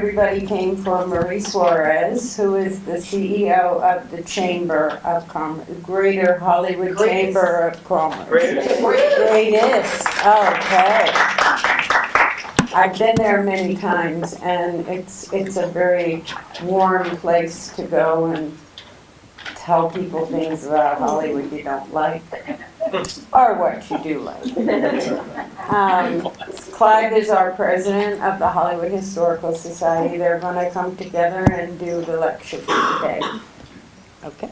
everybody came for Marie Suarez, who is the CEO of the Chamber of Commerce, Greater Hollywood Chamber of Commerce. Greatest. Okay. I've been there many times, and it's a very warm place to go and tell people things about Hollywood you don't like, or what you do like. Clive is our president of the Hollywood Historical Society. They're going to come together and do the lecture today. Okay.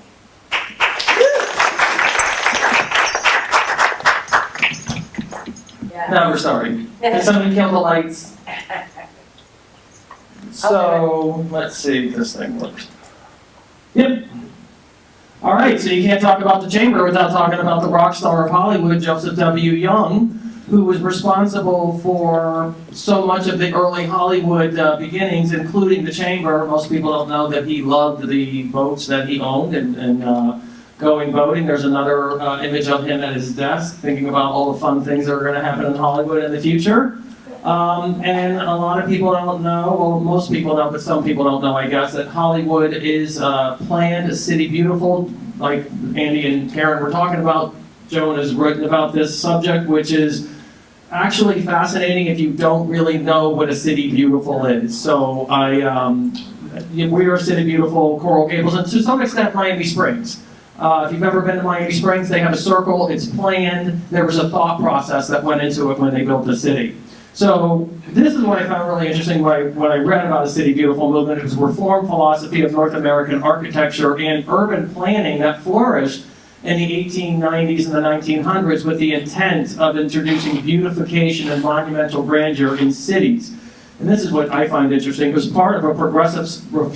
No, we're sorry. Did somebody kill the lights? So, let's see if this thing works. Yep. All right, so you can't talk about the Chamber without talking about the rock star of Hollywood, Joseph W. Young, who was responsible for so much of the early Hollywood beginnings, including the Chamber. Most people don't know that he loved the boats that he owned and going boating. There's another image of him at his desk, thinking about all the fun things that are going to happen in Hollywood in the future. And a lot of people don't know, well, most people know, but some people don't know, I guess, that Hollywood is planned a city beautiful, like Andy and Karen were talking about. Joan has written about this subject, which is actually fascinating if you don't really know what a city beautiful is. So we are City Beautiful, Coral Gables, and to some extent Miami Springs. If you've ever been to Miami Springs, they have a circle, it's planned. There was a thought process that went into it when they built the city. So this is what I found really interesting when I read about the City Beautiful movement. It was a reform philosophy of North American architecture and urban planning that flourished in the 1890s and the 1900s with the intent of introducing beautification and monumental grandeur in cities. And this is what I find interesting. It was part of a progressive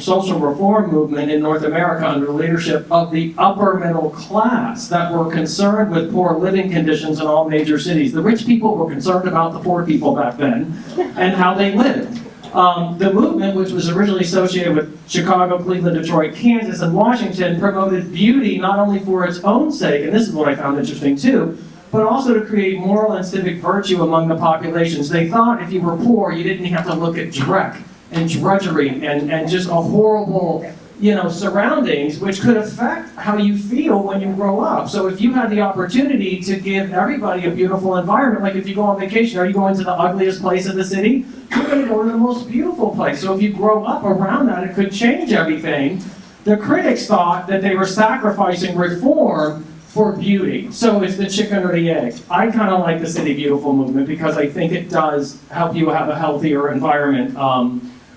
social reform movement in North America under the leadership of the upper middle class that were concerned with poor living conditions in all major cities. The rich people were concerned about the poor people back then and how they lived. The movement, which was originally associated with Chicago, Cleveland, Detroit, Kansas, and Washington, promoted beauty not only for its own sake, and this is what I found interesting too, but also to create moral and civic virtue among the populations. They thought if you were poor, you didn't have to look at dreck and drudgery and just a horrible, surroundings, which could affect how you feel when you grow up. So if you had the opportunity to give everybody a beautiful environment, like if you go on vacation, are you going to the ugliest place in the city? You're going to go to the most beautiful place. So if you grow up around that, it could change everything. The critics thought that they were sacrificing reform for beauty. So it's the chicken or the egg. I kind of like the City Beautiful movement because I think it does help you have a healthier environment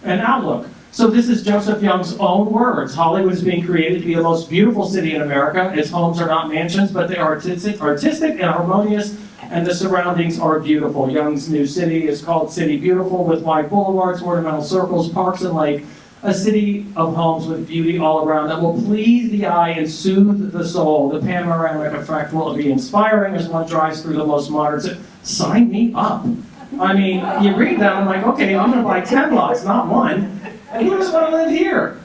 and outlook. So this is Joseph Young's own words. Hollywood is being created to be the most beautiful city in America. Its homes are not mansions, but they are artistic and harmonious, and the surroundings are beautiful. Young's new city is called City Beautiful, with wide boulevards, ornamental circles, parks, and lake. A city of homes with beauty all around that will please the eye and soothe the soul. The panoramic effect will be inspiring as one drives through the most modern city. Sign me up. I mean, you read that, I'm like, okay, I'm going to buy 10 lots, not one. And who just want to live here?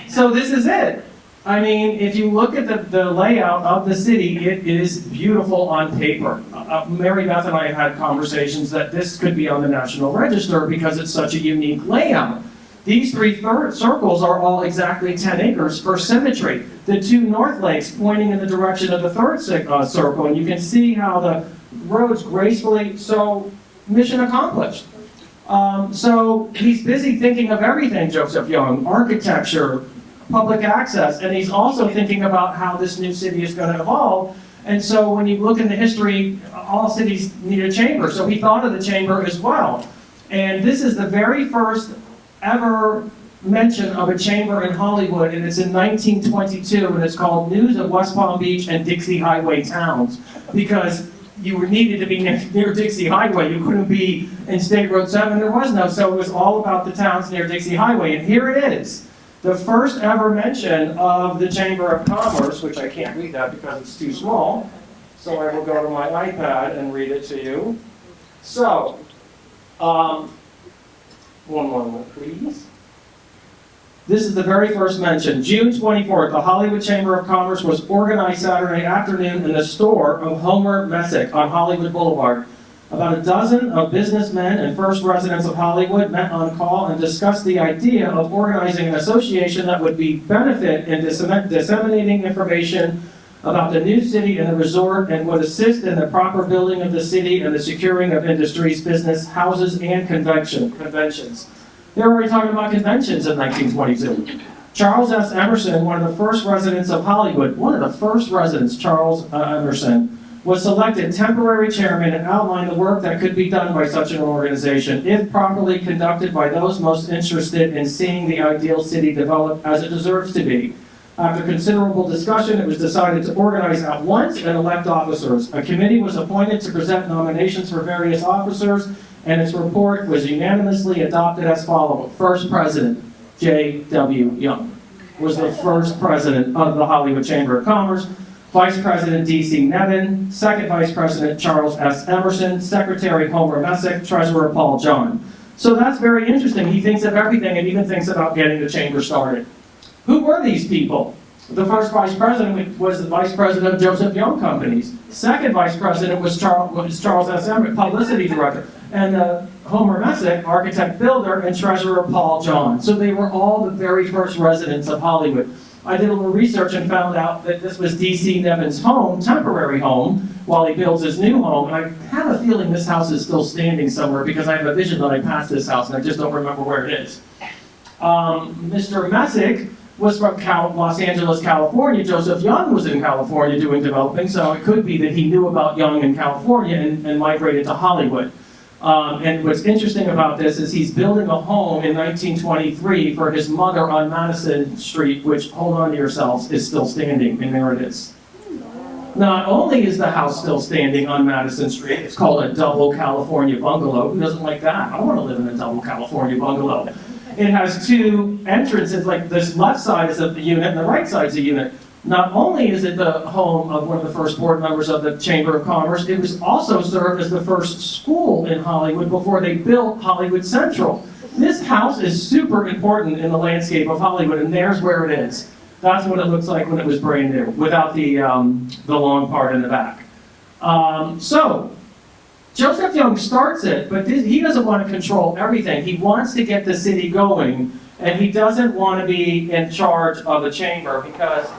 So this is it. I mean, if you look at the layout of the city, it is beautiful on paper. Mary Beth and I have had conversations that this could be on the National Register because it's such a unique layout. These three circles are all exactly 10 acres for symmetry. The two north lakes pointing in the direction of the third circle, and you can see how the roads gracefully, so mission accomplished. So he's busy thinking of everything, Joseph Young, architecture, public access, and he's also thinking about how this new city is going to evolve. And so when you look in the history, all cities need a chamber, so he thought of the chamber as well. And this is the very first ever mention of a chamber in Hollywood, and it's in 1922, and it's called News of West Palm Beach and Dixie Highway Towns, because you needed to be near Dixie Highway. You couldn't be in State Road 7, there was no, so it was all about the towns near Dixie Highway, and here it is. The first ever mention of the Chamber of Commerce, which I can't read that because it's too small, so I will go to my iPad and read it to you. So, one moment, please. This is the very first mention. June 24th, the Hollywood Chamber of Commerce was organized Saturday afternoon in the store of Homer Messick on Hollywood Boulevard. About a dozen of businessmen and first residents of Hollywood met on call and discussed the idea of organizing an association that would be benefit in disseminating information about the new city and the resort and would assist in the proper building of the city and the securing of industries, business, houses, and conventions. They were already talking about conventions in 1922. Charles S. Emerson, one of the first residents of Hollywood, Charles Emerson, was selected temporary chairman and outlined the work that could be done by such an organization if properly conducted by those most interested in seeing the ideal city develop as it deserves to be. After considerable discussion, it was decided to organize at once and elect officers. A committee was appointed to present nominations for various officers, and its report was unanimously adopted as follows. First president, J.W. Young, was the first president of the Hollywood Chamber of Commerce. Vice President D.C. Nevin, second Vice President Charles S. Emerson, Secretary Homer Messick, Treasurer Paul John. So that's very interesting. He thinks of everything and even thinks about getting the chamber started. Who were these people? The first vice president was the vice president of Joseph Young Companies. Second vice president was Charles S. Emerson, publicity director. And Homer Messick, architect builder, and treasurer Paul John. So they were all the very first residents of Hollywood. I did a little research and found out that this was D.C. Nevin's home, temporary home, while he builds his new home. And I have a feeling this house is still standing somewhere because I have a vision that I passed this house and I just don't remember where it is. Mr. Messick was from Los Angeles, California. Joseph Young was in California doing developing, so it could be that he knew about Young in California and migrated to Hollywood. And what's interesting about this is he's building a home in 1923 for his mother on Madison Street, which, hold on to yourselves, is still standing, and there it is. Not only is the house still standing on Madison Street, it's called a double California bungalow. Who doesn't like that? I want to live in a double California bungalow. It has two entrances, like this left side is a unit and the right side is a unit. Not only is it the home of one of the first board members of the Chamber of Commerce, it was also served as the first school in Hollywood before they built Hollywood Central. This house is super important in the landscape of Hollywood, and there's where it is. That's what it looks like when it was brand new, without the long part in the back. So, Joseph Young starts it, but he doesn't want to control everything. He wants to get the city going, and he doesn't want to be in charge of the chamber because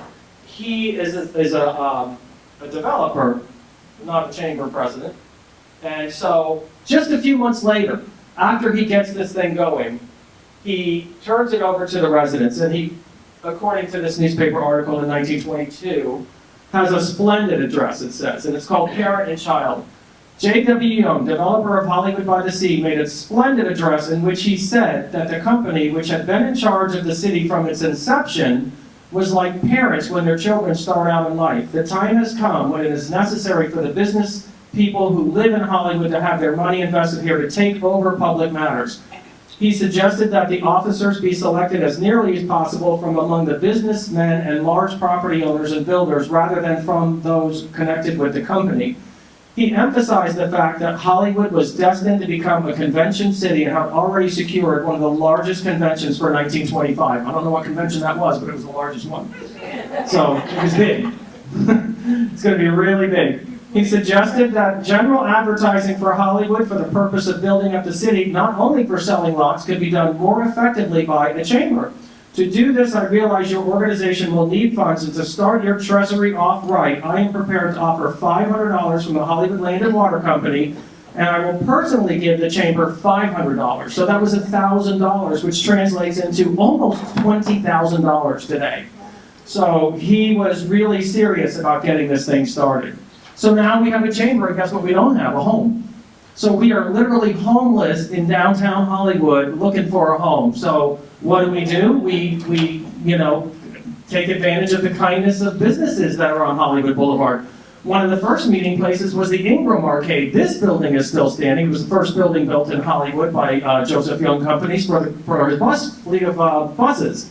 he is a developer, not a chamber president. And so, just a few months later, after he gets this thing going, he turns it over to the residents, and he, according to this newspaper article in 1922, has a splendid address, it says, and it's called Parent and Child. J.W. Young, developer of Hollywood by the Sea, made a splendid address in which he said that the company, which had been in charge of the city from its inception, was like parents when their children start out in life. The time has come when it is necessary for the business people who live in Hollywood to have their money invested here to take over public matters. He suggested that the officers be selected as nearly as possible from among the businessmen and large property owners and builders rather than from those connected with the company. He emphasized the fact that Hollywood was destined to become a convention city and had already secured one of the largest conventions for 1925. I don't know what convention that was, but it was the largest one. So it was big. It's going to be really big. He suggested that general advertising for Hollywood for the purpose of building up the city, not only for selling lots, could be done more effectively by a chamber. To do this, I realize your organization will need funds, and to start your treasury off right, I am prepared to offer $500 from the Hollywood Land and Water Company, and I will personally give the chamber $500. So that was $1,000, which translates into almost $20,000 today. So he was really serious about getting this thing started. So now we have a chamber, and guess what we don't have? A home. So we are literally homeless in downtown Hollywood looking for a home. So what do? We take advantage of the kindness of businesses that are on Hollywood Boulevard. One of the first meeting places was the Ingram Arcade. This building is still standing. It was the first building built in Hollywood by Joseph Young Companies for his bus fleet of buses.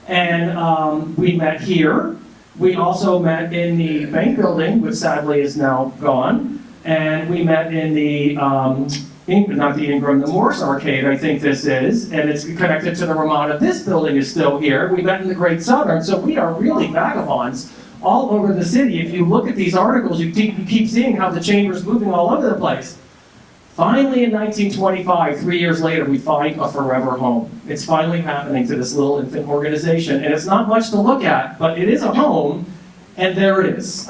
And we met here. We also met in the bank building, which sadly is now gone. And we met in the, not the Ingram, the Morse Arcade, I think this is, and it's connected to the Ramada. This building is still here. We met in the Great Southern, so we are really vagabonds all over the city. If you look at these articles, you keep seeing how the chamber's moving all over the place. Finally, in 1925, 3 years later, we find a forever home. It's finally happening to this little infant organization, and it's not much to look at, but it is a home, and there it is.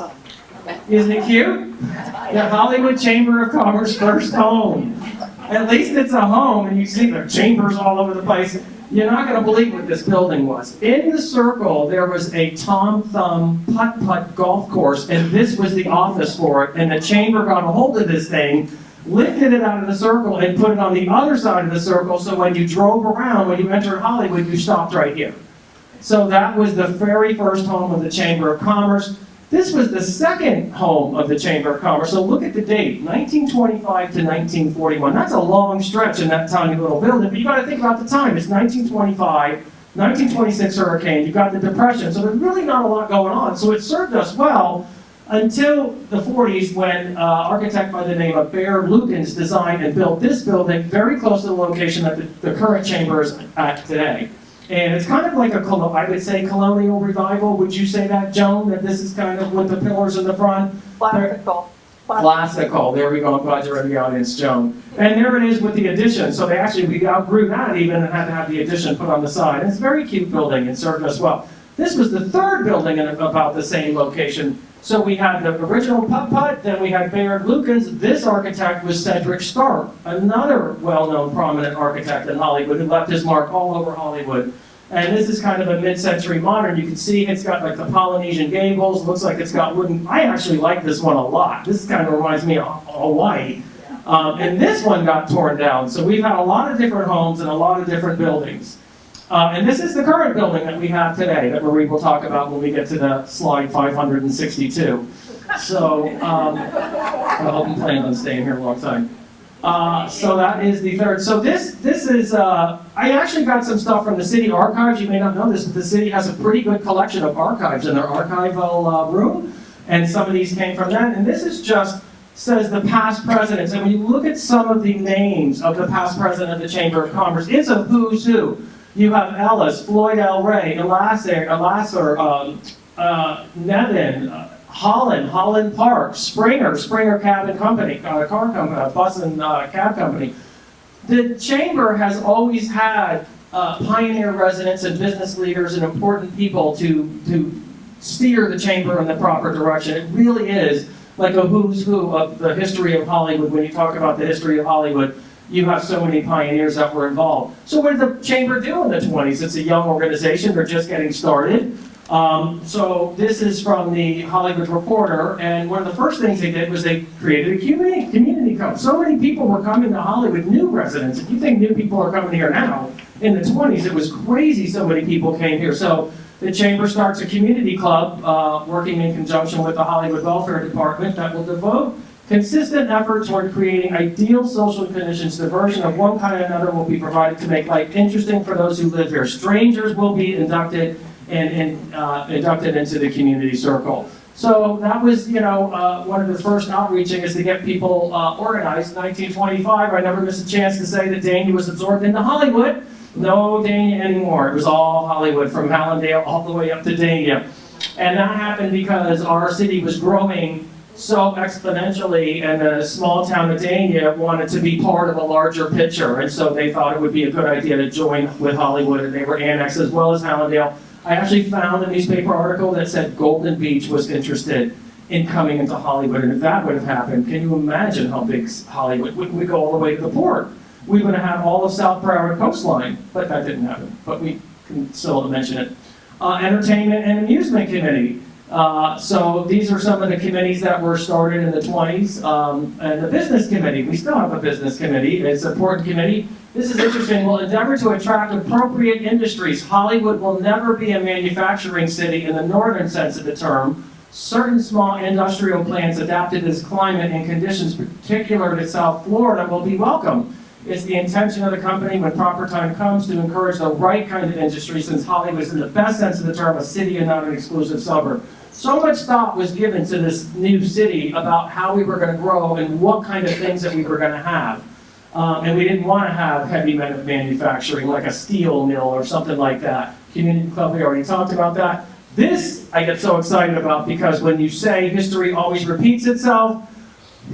Isn't it cute? The Hollywood Chamber of Commerce first home. At least it's a home, and you see the chambers all over the place. You're not going to believe what this building was. In the circle, there was a Tom Thumb putt-putt golf course, and this was the office for it, and the chamber got a hold of this thing, lifted it out of the circle, and put it on the other side of the circle, so when you drove around, when you entered Hollywood, you stopped right here. So that was the very first home of the Chamber of Commerce. This was the second home of the Chamber of Commerce. So look at the date, 1925 to 1941. That's a long stretch in that tiny little building, but you got to think about the time. It's 1925, 1926 hurricane, you've got the Depression, so there's really not a lot going on. So it served us well until the 40s when an architect by the name of Baird Lukens designed and built this building very close to the location that the current chamber is at today. And it's kind of like I would say, colonial revival. Would you say that, Joan, that this is kind of with the pillars in the front? Classical. Classical. There we go. I'm glad you're in the audience, Joan. And there it is with the addition. So we outgrew that even and had to have the addition put on the side. And it's a very cute building and served us well. This was the third building in about the same location. So we had the original putt-putt, then we had Baird Lukens. This architect was Cedric Stark, another well-known prominent architect in Hollywood who left his mark all over Hollywood. And this is kind of a mid-century modern. You can see it's got like the Polynesian gables, looks like it's got wooden. I actually like this one a lot. This kind of reminds me of Hawaii. And this one got torn down. So we've had a lot of different homes and a lot of different buildings. And this is the current building that we have today that Marie will talk about when we get to the slide 562. So I hope you plan on staying here a long time. So that is the third. So this is, I actually got some stuff from the city archives. You may not know this, but the city has a pretty good collection of archives in their archival room. And some of these came from that. And this is just, says the past presidents. And when you look at some of the names of the past president of the Chamber of Commerce, it's a who's who. You have Ellis, Floyd L. Ray, Elasser, Nevin, Holland Park, Springer Cab and Company, car company, bus and cab company. The Chamber has always had pioneer residents and business leaders and important people to steer the Chamber in the proper direction. It really is like a who's who of the history of Hollywood. When you talk about the history of Hollywood, you have so many pioneers that were involved. So what did the Chamber do in the 20s? It's a young organization, they're just getting started. So this is from the Hollywood Reporter, and one of the first things they did was they created a community club. So many people were coming to Hollywood, new residents. If you think new people are coming here now, in the 20s it was crazy so many people came here. So the Chamber starts a community club working in conjunction with the Hollywood Welfare Department that will devote consistent effort toward creating ideal social conditions. Diversion of one kind or another will be provided to make life interesting for those who live here. Strangers will be inducted into the community circle. So that was, one of the first outreaching is to get people organized. In 1925, I never missed a chance to say that Dania was absorbed into Hollywood. No Dania anymore. It was all Hollywood, from Hallandale all the way up to Dania. And that happened because our city was growing so exponentially, and the small town of Dania wanted to be part of a larger picture, and so they thought it would be a good idea to join with Hollywood, and they were annexed as well as Hallandale. I actually found a newspaper article that said Golden Beach was interested in coming into Hollywood, and if that would have happened, can you imagine how big Hollywood would we go all the way to the port? We would have had all of South Broward coastline, but that didn't happen, but we can still mention it. Entertainment and Amusement Committee. So these are some of the committees that were started in the 20s. And the Business Committee, we still have a Business Committee. It's an important committee. This is interesting. We'll endeavor to attract appropriate industries. Hollywood will never be a manufacturing city in the northern sense of the term. Certain small industrial plants adapted to this climate and conditions particular to South Florida will be welcome. It's the intention of the company, when proper time comes, to encourage the right kind of industry, since Hollywood is, in the best sense of the term, a city and not an exclusive suburb. So much thought was given to this new city about how we were going to grow and what kind of things that we were going to have. And we didn't want to have heavy manufacturing, like a steel mill or something like that. Community club, we already talked about that. This I get so excited about, because when you say history always repeats itself,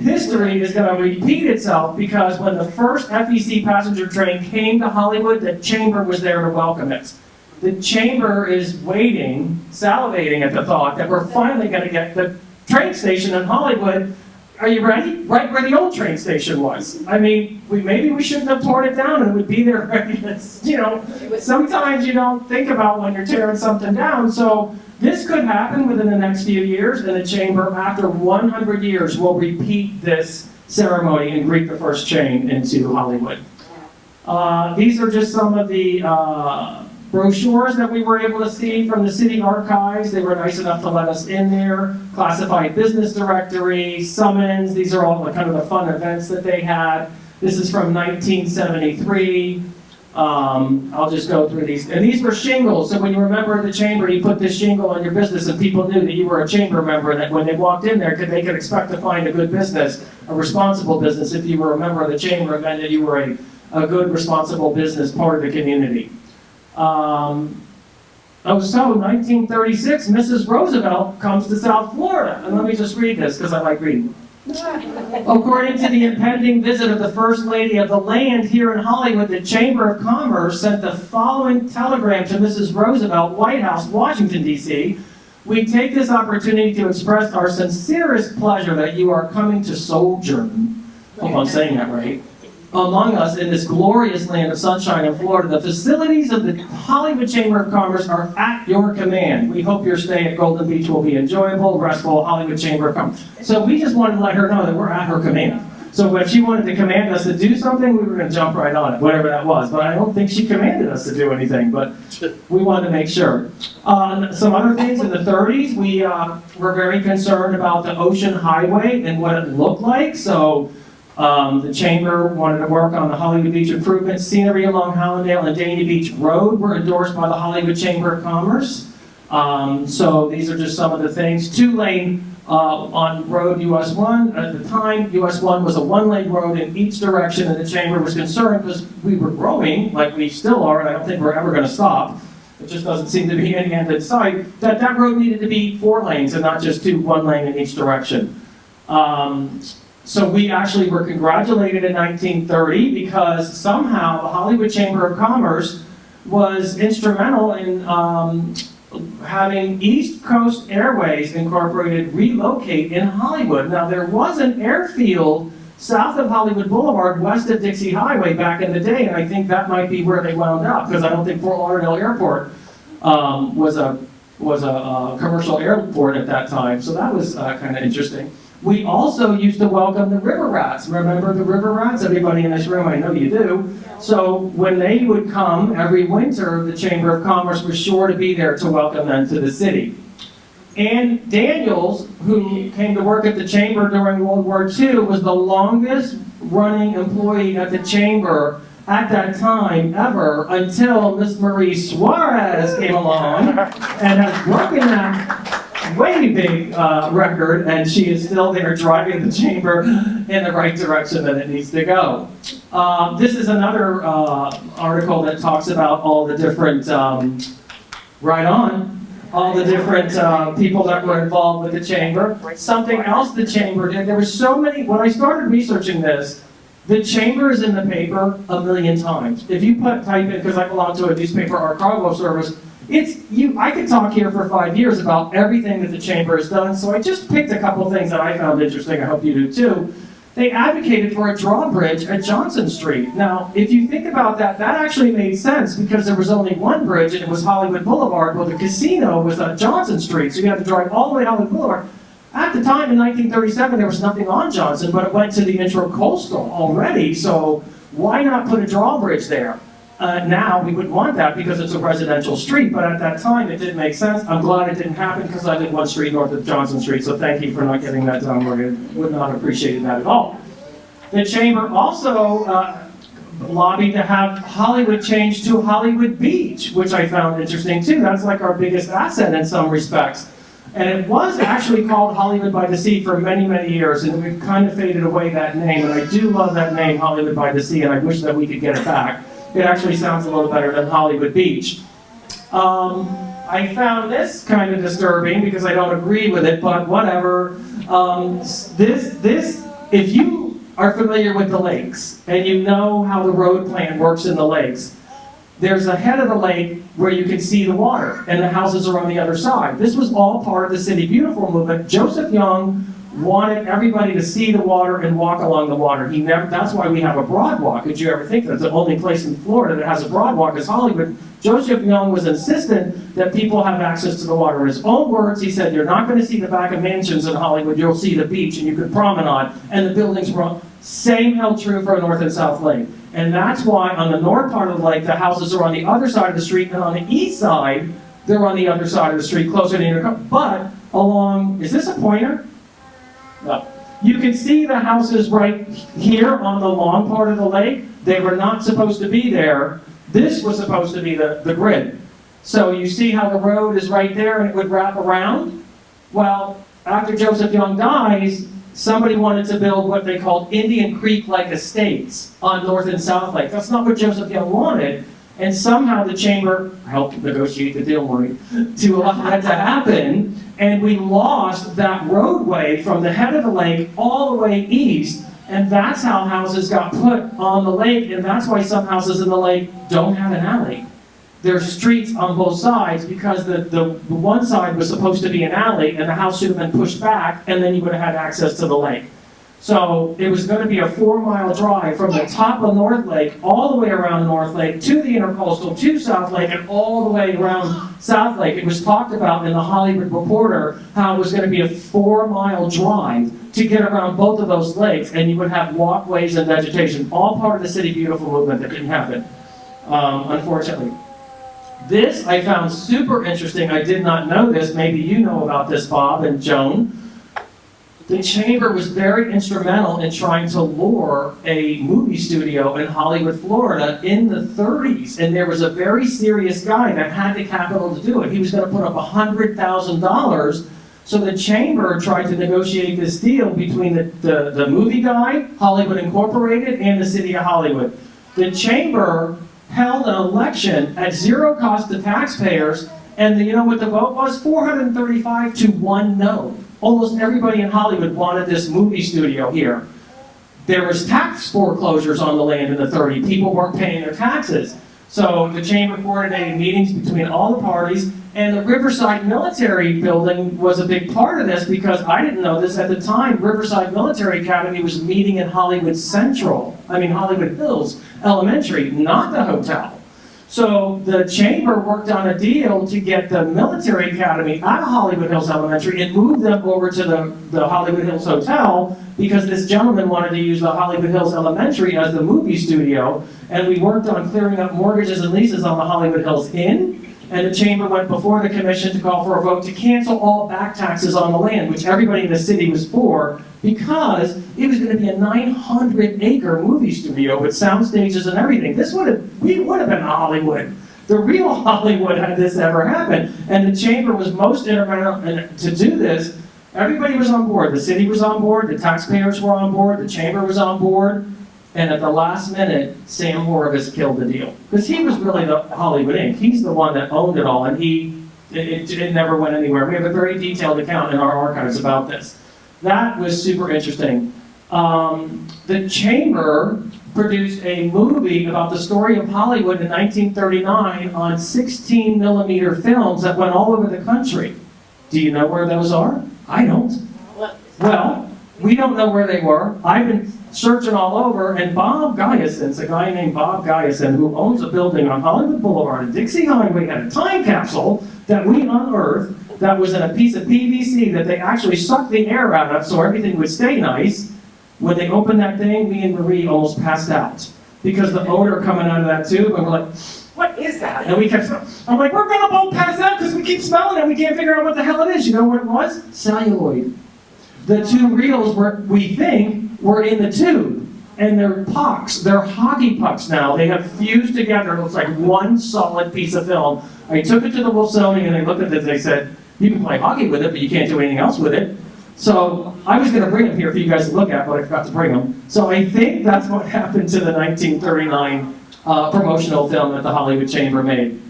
history is going to repeat itself because when the first FEC passenger train came to Hollywood, the Chamber was there to welcome it. The Chamber is waiting, salivating at the thought that we're finally going to get the train station in Hollywood. Are you ready? Right where the old train station was. I mean, maybe we shouldn't have torn it down and it would be there ready. You know, sometimes you don't think about when you're tearing something down. So this could happen within the next few years, and the Chamber, after 100 years, will repeat this ceremony and greet the first train into Hollywood. These are just some of the brochures that we were able to see from the city archives. They were nice enough to let us in there. Classified business directory, summons. These are all the kind of the fun events that they had. This is from 1973. I'll just go through these. And these were shingles. So when you were a member of the Chamber, you put this shingle on your business and people knew that you were a Chamber member, and that when they walked in there, they could expect to find a good business, a responsible business. If you were a member of the Chamber, it meant that you were a good, responsible business part of the community. So 1936, Mrs. Roosevelt comes to South Florida. And let me just read this because I like reading. According to the impending visit of the First Lady of the land here in Hollywood, the Chamber of Commerce sent the following telegram to Mrs. Roosevelt, White House, Washington, D.C. We take this opportunity to express our sincerest pleasure that you are coming to sojourn, hope I'm saying that right, among us in this glorious land of sunshine in Florida. The facilities of the Hollywood Chamber of Commerce are at your command. We hope your stay at Golden Beach will be enjoyable, restful. Hollywood Chamber of Commerce. So we just wanted to let her know that we're at her command. So if she wanted to command us to do something, we were going to jump right on it, whatever that was. But I don't think she commanded us to do anything, but we wanted to make sure. Some other things, in the 30s, we were very concerned about the Ocean Highway and what it looked like. So the Chamber wanted to work on the Hollywood Beach improvements. Scenery along Hallandale and Dania Beach Road were endorsed by the Hollywood Chamber of Commerce. So these are just some of the things. 2-lane on road US 1. At the time, US 1 was a 1-lane road in each direction, and the Chamber was concerned because we were growing, like we still are, and I don't think we're ever going to stop. It just doesn't seem to be any end in sight. That road needed to be 4 lanes and not just 1 lane in each direction. So we actually were congratulated in 1930 because somehow the Hollywood Chamber of Commerce was instrumental in having East Coast Airways Incorporated relocate in Hollywood. Now there was an airfield south of Hollywood Boulevard, west of Dixie Highway back in the day, and I think that might be where they wound up because I don't think Fort Lauderdale Airport was a commercial airport at that time. So that was kind of interesting. We also used to welcome the river rats. Remember the river rats? Everybody in this room, I know you do. So when they would come every winter, the Chamber of Commerce was sure to be there to welcome them to the city. Ann Daniels, who came to work at the Chamber during World War II, was the longest running employee at the Chamber at that time ever until Miss Marie Suarez came along and has broken that way big record, and she is still there driving the Chamber in the right direction that it needs to go. This is another article that talks about all the different, all the different people that were involved with the Chamber. Something else the Chamber did, there were so many, when I started researching this, the Chamber is in the paper a million times. If you type in, because I belong to a newspaper archival service, I could talk here for 5 years about everything that the Chamber has done, so I just picked a couple things that I found interesting. I hope you do too. They advocated for a drawbridge at Johnson Street. Now, if you think about that, that actually made sense because there was only one bridge and it was Hollywood Boulevard. Well, the casino was at Johnson Street, so you had to drive all the way to Hollywood Boulevard. At the time, in 1937, there was nothing on Johnson, but it went to the Intracoastal already, so why not put a drawbridge there? Now, we wouldn't want that because it's a residential street, but at that time, it didn't make sense. I'm glad it didn't happen because I live 1 street north of Johnson Street, so thank you for not getting that done. We would not have appreciated that at all. The Chamber also lobbied to have Hollywood changed to Hollywood Beach, which I found interesting too. That's like our biggest asset in some respects. And it was actually called Hollywood by the Sea for many, many years, and we've kind of faded away that name, and I do love that name, Hollywood by the Sea, and I wish that we could get it back. It actually sounds a little better than Hollywood Beach. I found this kind of disturbing because I don't agree with it, but whatever. This if you are familiar with the lakes, and you know how the road plan works in the lakes, there's a head of the lake where you can see the water, and the houses are on the other side. This was all part of the City Beautiful movement. Joseph Young wanted everybody to see the water and walk along the water. That's why we have a broad walk. Did you ever think that's the only place in Florida that has a broad walk is Hollywood? Joseph Young was insistent that people have access to the water. In his own words, he said, you're not going to see the back of mansions in Hollywood, you'll see the beach and you could promenade, and the buildings were same held true for North and South Lake. And that's why on the north part of the lake, the houses are on the other side of the street, and on the east side, they're on the other side of the street, closer to the but along, is this a pointer? No. You can see the houses right here on the long part of the lake. They were not supposed to be there. This was supposed to be the grid. So you see how the road is right there and it would wrap around? Well, after Joseph Young dies, somebody wanted to build what they called Indian Creek-like estates on North and South Lake. That's not what Joseph Young wanted. And somehow the chamber helped negotiate the deal, Maureen, to allow that to happen. And we lost that roadway from the head of the lake all the way east. And that's how houses got put on the lake. And that's why some houses in the lake don't have an alley. There's streets on both sides because the one side was supposed to be an alley and the house should have been pushed back and then you would have had access to the lake. So it was going to be a 4-mile drive from the top of North Lake all the way around North Lake to the Intercoastal to South Lake and all the way around South Lake. It was talked about in the Hollywood Reporter how it was going to be a 4-mile drive to get around both of those lakes, and you would have walkways and vegetation, all part of the City Beautiful movement that didn't happen, unfortunately. This I found super interesting. I did not know this. Maybe you know about this, Bob and Joan. The chamber was very instrumental in trying to lure a movie studio in Hollywood, Florida in the 30s. And there was a very serious guy that had the capital to do it. He was going to put up $100,000. So the chamber tried to negotiate this deal between the movie guy, Hollywood Incorporated, and the city of Hollywood. The chamber held an election at zero cost to taxpayers, and you know what the vote was? 435 to 1 no. Almost everybody in Hollywood wanted this movie studio here. There was tax foreclosures on the land in the 30s. People weren't paying their taxes. So the chamber coordinated meetings between all the parties, and the Riverside Military Building was a big part of this because I didn't know this at the time. Riverside Military Academy was meeting in Hollywood Hills Elementary, not the hotel. So the chamber worked on a deal to get the military academy out of Hollywood Hills Elementary and move them over to the Hollywood Hills Hotel because this gentleman wanted to use the Hollywood Hills Elementary as the movie studio. And we worked on clearing up mortgages and leases on the Hollywood Hills Inn. And the chamber went before the commission to call for a vote to cancel all back taxes on the land, which everybody in the city was for, because it was going to be a 900-acre movie studio with sound stages and everything. We would have been Hollywood. The real Hollywood had this ever happen. And the chamber was most instrumental to do this. Everybody was on board. The city was on board. The taxpayers were on board. The chamber was on board. And at the last minute, Sam Horowitz killed the deal. Because he was really the Hollywood Inc. He's the one that owned it all, and it never went anywhere. We have a very detailed account in our archives about this. That was super interesting. The chamber produced a movie about the story of Hollywood in 1939 on 16-millimeter films that went all over the country. Do you know where those are? I don't. Well, we don't know where they were. I've been searching all over, and Bob Giacin, a guy named Bob Giacin, who owns a building on Hollywood Boulevard and Dixie Highway, had a time capsule that we unearthed that was in a piece of PVC that they actually sucked the air out of so everything would stay nice. When they opened that thing, me and Marie almost passed out because the odor coming out of that tube, and we're like, what is that? And we kept, I'm like, we're gonna both pass out because we keep smelling it and we can't figure out what the hell it is. You know what it was? Celluloid. The two reels we think were in the tube, and they're pucks. They're hockey pucks now. They have fused together. It looks like one solid piece of film. I took it to the Wilsonian, and they looked at it and they said, you can play hockey with it, but you can't do anything else with it. So I was going to bring them here for you guys to look at, but I forgot to bring them. So I think that's what happened to the 1939 promotional film that the Hollywood Chamber made.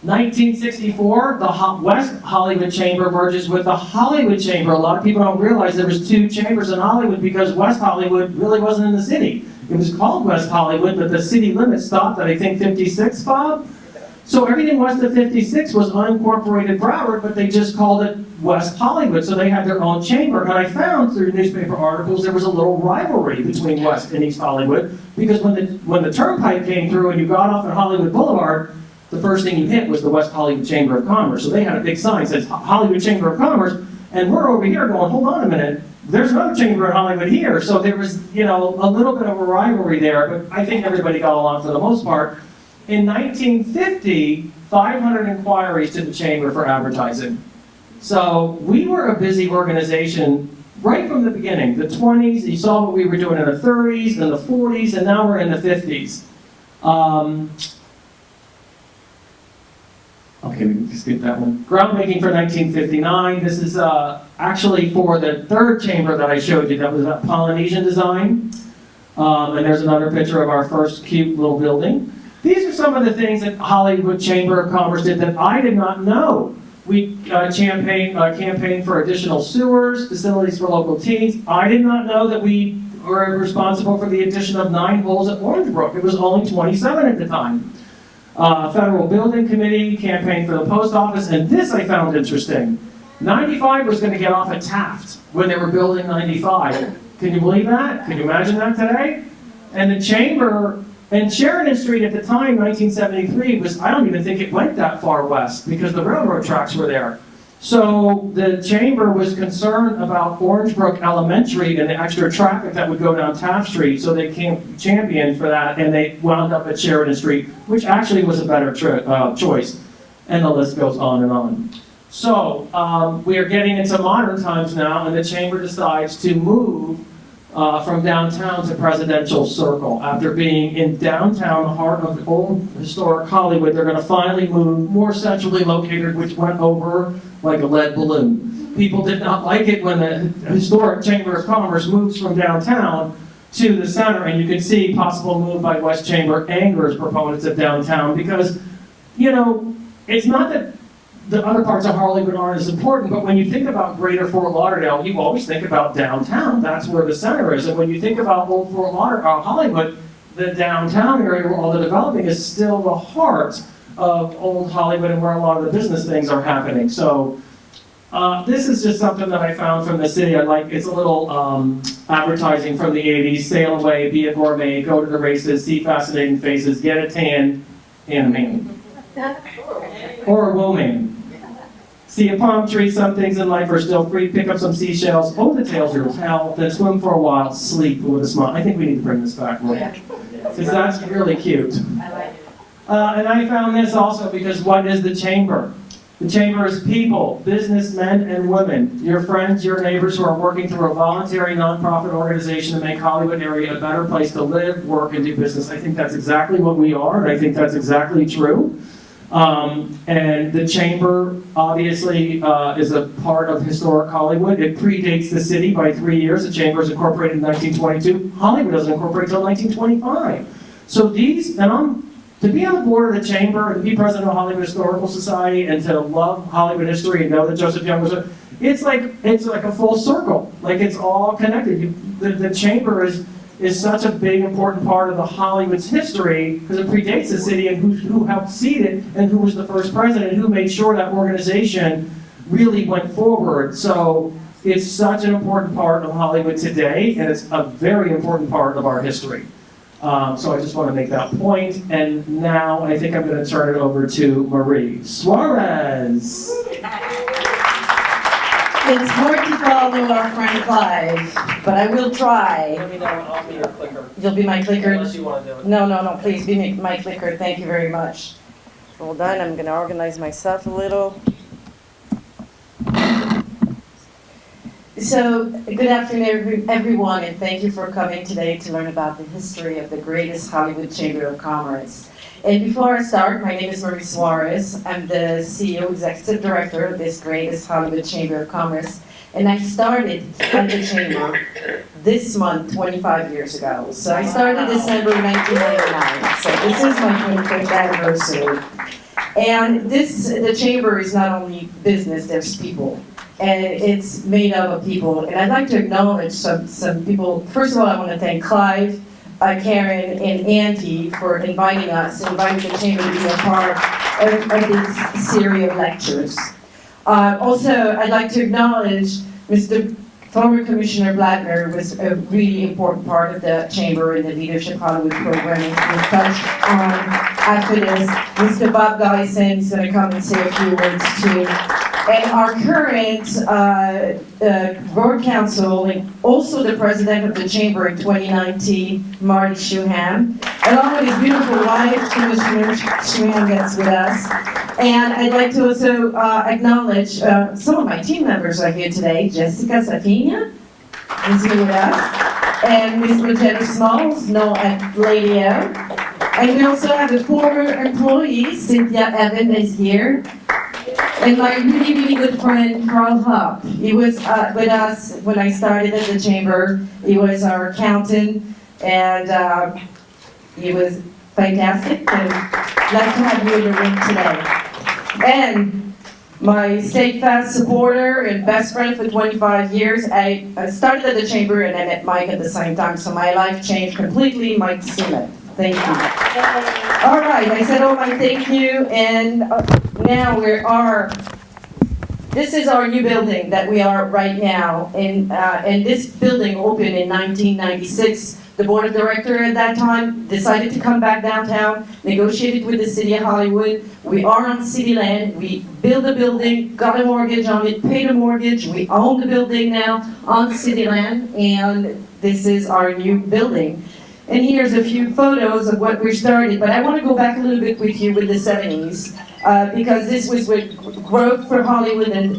1964, the West Hollywood Chamber merges with the Hollywood Chamber. A lot of people don't realize there was two chambers in Hollywood because West Hollywood really wasn't in the city. It was called West Hollywood, but the city limit stopped at, I think, 56, Bob? So everything west of 56 was unincorporated Broward, but they just called it West Hollywood, so they had their own chamber. And I found through newspaper articles there was a little rivalry between West and East Hollywood, because when the turnpike came through and you got off at Hollywood Boulevard, the first thing you hit was the West Hollywood Chamber of Commerce. So they had a big sign that says Hollywood Chamber of Commerce, and we're over here going, hold on a minute, there's another chamber in Hollywood here. So there was, a little bit of a rivalry there, but I think everybody got along for the most part. In 1950, 500 inquiries to the chamber for advertising. So we were a busy organization right from the beginning. The 20s, you saw what we were doing in the 30s, and the 40s, and now we're in the 50s. Okay, we can skip that one. Groundbreaking for 1959. This is actually for the third chamber that I showed you. That was that Polynesian design. And there's another picture of our first cute little building. These are some of the things that Hollywood Chamber of Commerce did that I did not know. We campaigned for additional sewers, facilities for local teens. I did not know that we were responsible for the addition of 9 holes at Orangebrook. It was only 27 at the time. Federal Building Committee campaigned for the post office, and this I found interesting. 95 was going to get off at Taft when they were building 95. Can you believe that? Can you imagine that today? And the chamber, and Sheridan Street at the time, 1973, was, I don't even think it went that far west because the railroad tracks were there. So the chamber was concerned about Orangebrook Elementary and the extra traffic that would go down Taft Street, so they championed for that, and they wound up at Sheridan Street, which actually was a better choice. And the list goes on and on. So we are getting into modern times now, and the chamber decides to move from downtown to Presidential Circle. After being in downtown, the heart of the old historic Hollywood, they're going to finally move more centrally located, which went over like a lead balloon. People did not like it when the historic Chamber of Commerce moves from downtown to the center, and you can see possible move by West Chamber angers proponents of downtown because, it's not that the other parts of Hollywood aren't as important, but when you think about Greater Fort Lauderdale, you always think about downtown. That's where the center is. And when you think about Old Fort Lauderdale, Hollywood, the downtown area where all the developing is still the heart of Old Hollywood and where a lot of the business things are happening. So this is just something that I found from the city. It's a little advertising from the 80s. Sail away, be a gourmet, go to the races, see fascinating faces, get a tan, and a man. Or a woman. See a palm tree, some things in life are still free. Pick up some seashells, oh, the tails are hell, then swim for a while, sleep with a smile. I think we need to bring this back more. Because that's really cute. I like it. And I found this also because what is the chamber? The chamber is people, businessmen and women, your friends, your neighbors who are working through a voluntary nonprofit organization to make Hollywood area a better place to live, work, and do business. I think that's exactly what we are, and I think that's exactly true. And the chamber, obviously, is a part of historic Hollywood. It predates the city by 3 years. The chamber is incorporated in 1922. Hollywood doesn't incorporate until 1925. So to be on the board of the chamber, and to be president of the Hollywood Historical Society, and to love Hollywood history and know that Joseph Young was it's like a full circle. Like it's all connected. The chamber is such a big, important part of the Hollywood's history because it predates the city and who helped seed it and who was the first president and who made sure that organization really went forward. So it's such an important part of Hollywood today, and it's a very important part of our history. So I just want to make that point. And now I think I'm going to turn it over to Marie Suarez. It's hard to follow our friend Clive, but I will try. Let me know, I'll be your clicker. You'll be my clicker? Unless you want to do it. No, please be my clicker. Thank you very much. Hold on, I'm going to organize myself a little. So, good afternoon, everyone, and thank you for coming today to learn about the history of the greatest Hollywood Chamber of Commerce. And before I start, my name is Marie Suarez. I'm the CEO, Executive Director of this greatest Hollywood Chamber of Commerce. And I started at the Chamber this month, 25 years ago. So I started December 1999. So this is my 25th anniversary. And the chamber is not only business, there's people. And it's made up of people. And I'd like to acknowledge some people. First of all, I want to thank Clive, Karen, and Andy for inviting the chamber to be a part of this series of lectures. Also, I'd like to acknowledge Mr. Former Commissioner Blattner was a really important part of the chamber in the Leadership Hollywood program. We'll touch on after this. Mr. Bob Giacin is going to come and say a few words too. And our current board council, and also the president of the chamber in 2019, Marty Shuham, along with his beautiful wife, Commissioner Shuham, that's with us. And I'd like to also acknowledge some of my team members are here today. Jessica Safina is here with us, and Ms. Regina Smalls, at Lady O. And we also have a former employee, Cynthia Evan, is here. And my really, really good friend, Carl Hupp. He was with us when I started at the chamber. He was our accountant, and he was fantastic. And I'd like to have you in the room today. And my steadfast supporter and best friend for 25 years. I started at the chamber and I met Mike at the same time, so my life changed completely. Mike Simmet. Thank you. All right, I said all my thank you, and now this is our new building that we are right now, and this building opened in 1996. The board of directors at that time decided to come back downtown, negotiated with the city of Hollywood. We are on city land. We built a building, got a mortgage on it, paid a mortgage. We own the building now on city land, and this is our new building. And here's a few photos of what we started, but I want to go back a little bit with you with the 70s, because this was with growth for Hollywood and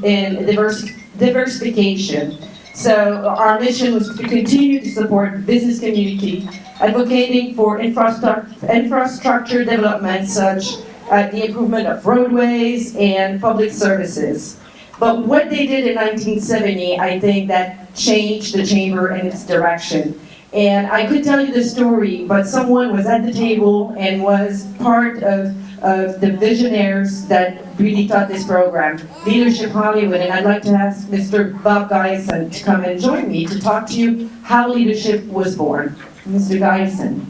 diversification. So our mission was to continue to support the business community, advocating for infrastructure development such as the improvement of roadways and public services. But what they did in 1970, I think that changed the chamber and its direction. And I could tell you the story, but someone was at the table and was part of the visionaries that really taught this program, Leadership Hollywood. And I'd like to ask Mr. Bob Giacin to come and join me to talk to you how leadership was born. Mr. Giacin.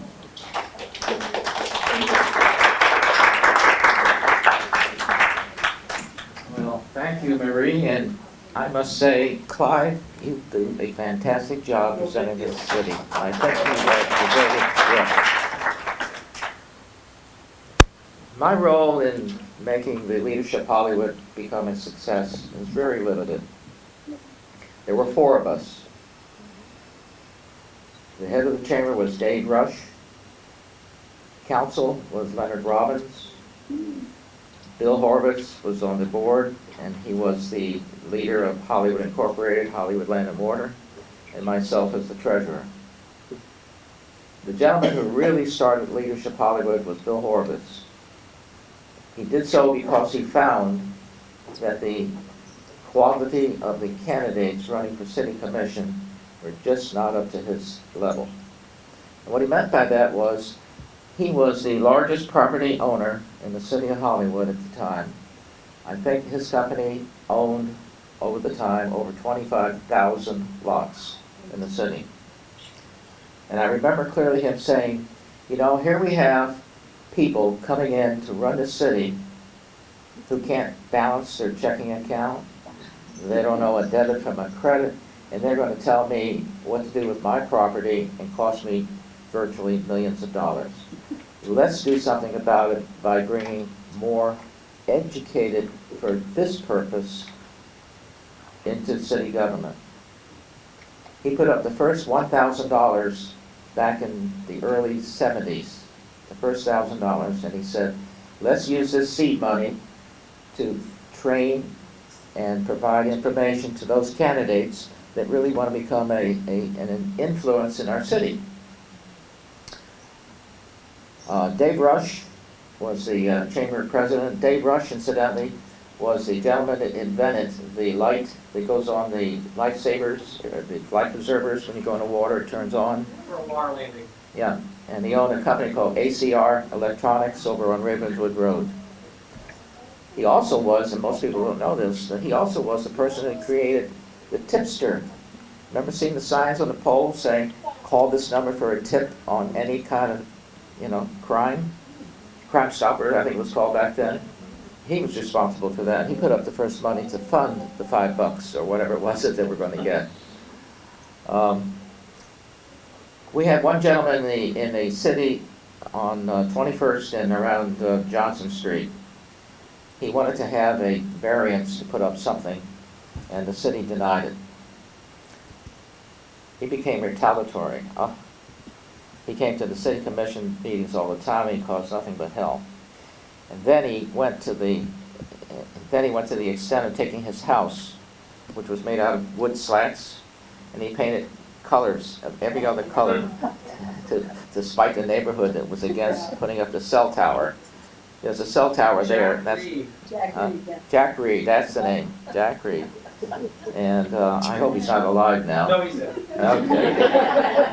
Well, thank you, Marie, and I must say, Clive, you do a fantastic job presenting this city. I think my role in making the Leadership Hollywood become a success is very limited. There were 4 of us. The head of the chamber was Dave Rush. Council was Leonard Robbins. Bill Horvitz was on the board, and he was the leader of Hollywood Incorporated, Hollywood Land and Water, and myself as the treasurer. The gentleman who really started Leadership Hollywood was Bill Horvitz. He did so because he found that the quality of the candidates running for city commission were just not up to his level. And what he meant by that was he was the largest property owner in the city of Hollywood at the time. I think his company owned, over the time, over 25,000 lots in the city. And I remember clearly him saying, you know, here we have people coming in to run the city who can't balance their checking account. They don't know a debit from a credit, and they're going to tell me what to do with my property and cost me virtually millions of dollars. Let's do something about it by bringing more educated for this purpose into city government. He put up the first $1,000 back in the early 70s, the first $1,000, and he said, let's use this seed money to train and provide information to those candidates that really want to become an influence in our city. Dave Rush was the chamber president. Dave Rush, incidentally, was the gentleman that invented the light that goes on the lifesavers, the life preservers. When you go in the water, it turns on. For a water landing. Yeah, and he owned a company called ACR Electronics over on Ravenswood Road. He also was, and most people don't know this, that he also was the person that created the tipster. Remember seeing the signs on the pole saying, call this number for a tip on any kind of, crime? Crime Stopper, I think it was called back then. He was responsible for that. He put up the first money to fund the $5 or whatever it was that they were going to get. We had one gentleman in the city on 21st and around Johnson Street. He wanted to have a variance to put up something, and the city denied it. He became retaliatory. He came to the city commission meetings all the time. He caused nothing but hell. And then he went to the extent of taking his house, which was made out of wood slats, and he painted colors of every other color to spite the neighborhood that was against putting up the cell tower. There's a cell tower there. That's Jack Reed. That's the name, Jack Reed. And I hope he's not alive now. No, he's dead. Okay.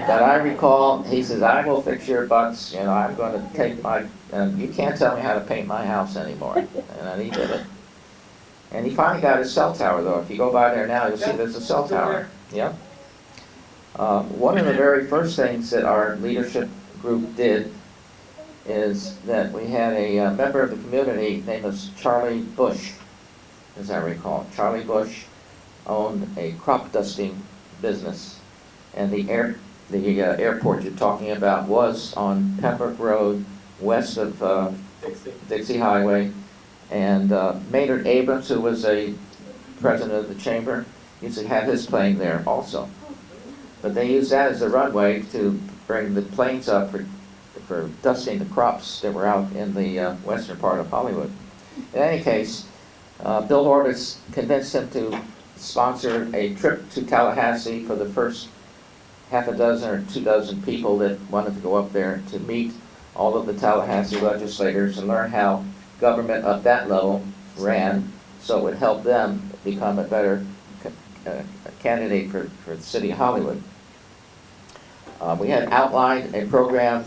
But I recall, he says, I will fix your butts, I'm going to take you can't tell me how to paint my house anymore. And he did it. And he finally got his cell tower, though. If you go by there now, you'll see there's a cell tower. Yep. One of the very first things that our leadership group did is that we had a member of the community named Charlie Bush, as I recall. Charlie Bush owned a crop dusting business, and the airport you're talking about was on Pembroke Road, west of Dixie Highway, and Maynard Abrams, who was a president of the chamber, used to have his plane there also. But they used that as a runway to bring the planes up for dusting the crops that were out in the western part of Hollywood. In any case, Bill Horvitz convinced him to sponsor a trip to Tallahassee for the first half a dozen or 2 dozen people that wanted to go up there to meet all of the Tallahassee legislators and learn how government at that level ran, so it would help them become a better candidate for the city of Hollywood. We had outlined a program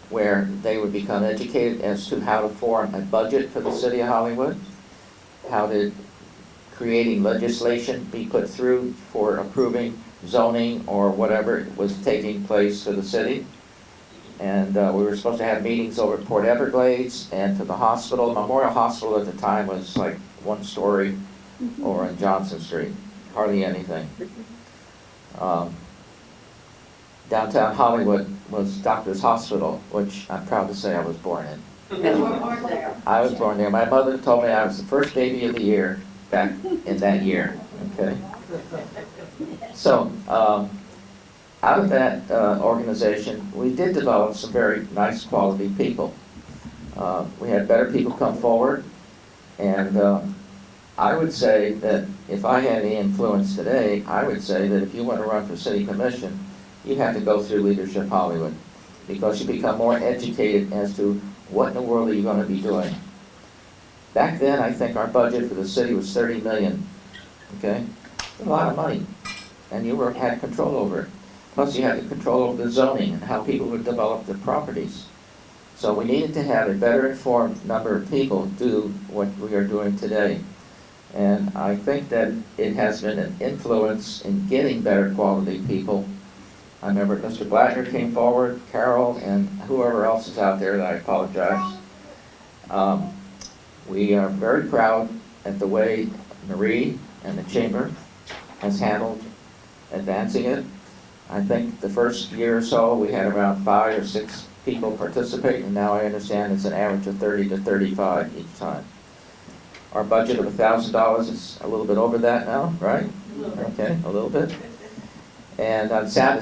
where they would become educated as to how to form a budget for the city of Hollywood, how did creating legislation be put through for approving zoning or whatever was taking place for the city. And we were supposed to have meetings over at Port Everglades and to the hospital. Memorial Hospital at the time was like 1 story over on Johnson Street, hardly anything. Downtown Hollywood was Doctor's Hospital, which I'm proud to say I was born in. I was born there. My mother told me I was the first baby of the year back in that year. Okay. So out of that organization, we did develop some very nice quality people. We had better people come forward, and I would say that if I had any influence today, I would say that if you want to run for city commission, you have to go through Leadership Hollywood, because you become more educated as to what in the world are you going to be doing. Back then, I think our budget for the city was $30 million. Okay, a lot of money, and you had control over it. Plus, you had the control over the zoning and how people would develop their properties. So we needed to have a better informed number of people do what we are doing today. And I think that it has been an influence in getting better quality people. I remember Mr. Blattner came forward, Carol, and whoever else is out there, that I apologize. We are very proud at the way Marie and the Chamber has handled advancing it. I think the first year or so, we had around 5 or 6 people participate, and now I understand it's an average of 30 to 35 each time. Our budget of $1,000 is a little bit over that now, right? Okay, a little bit. And I'm sad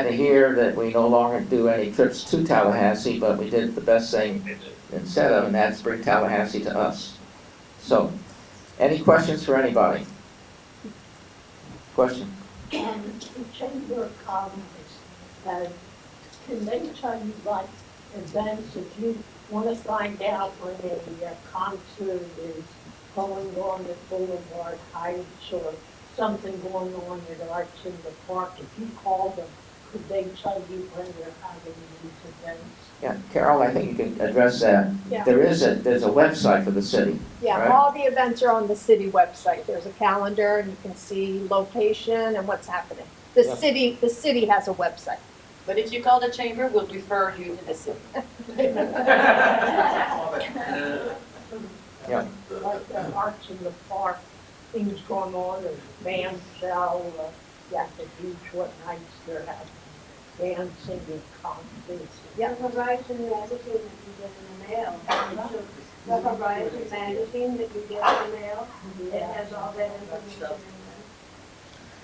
to hear that we no longer do any trips to Tallahassee, but we did the best thing instead of, and that's bring Tallahassee to us. So, any questions for anybody? Question? The Chamber of Commerce, can they tell you like events if you want to find out when a concert is going on at Boulevard Heights or something going on at Arts in the Park? If you call the could they tell you when they're having these events? Yeah, Carol, I think you can address that. Yeah. There's a website for the city. Yeah, Right. all the events are on the city website. There's a calendar and you can see location and what's happening. The Yeah. city has a website. But if you call the chamber, we'll refer you to the city. Yeah. Like the Arts in the Park, things going on, and band shell, at the beach, what nights they're having dancing and concerts. The Horizon magazine that you get in the mail. The Horizon magazine that you get in the mail, it has all that information in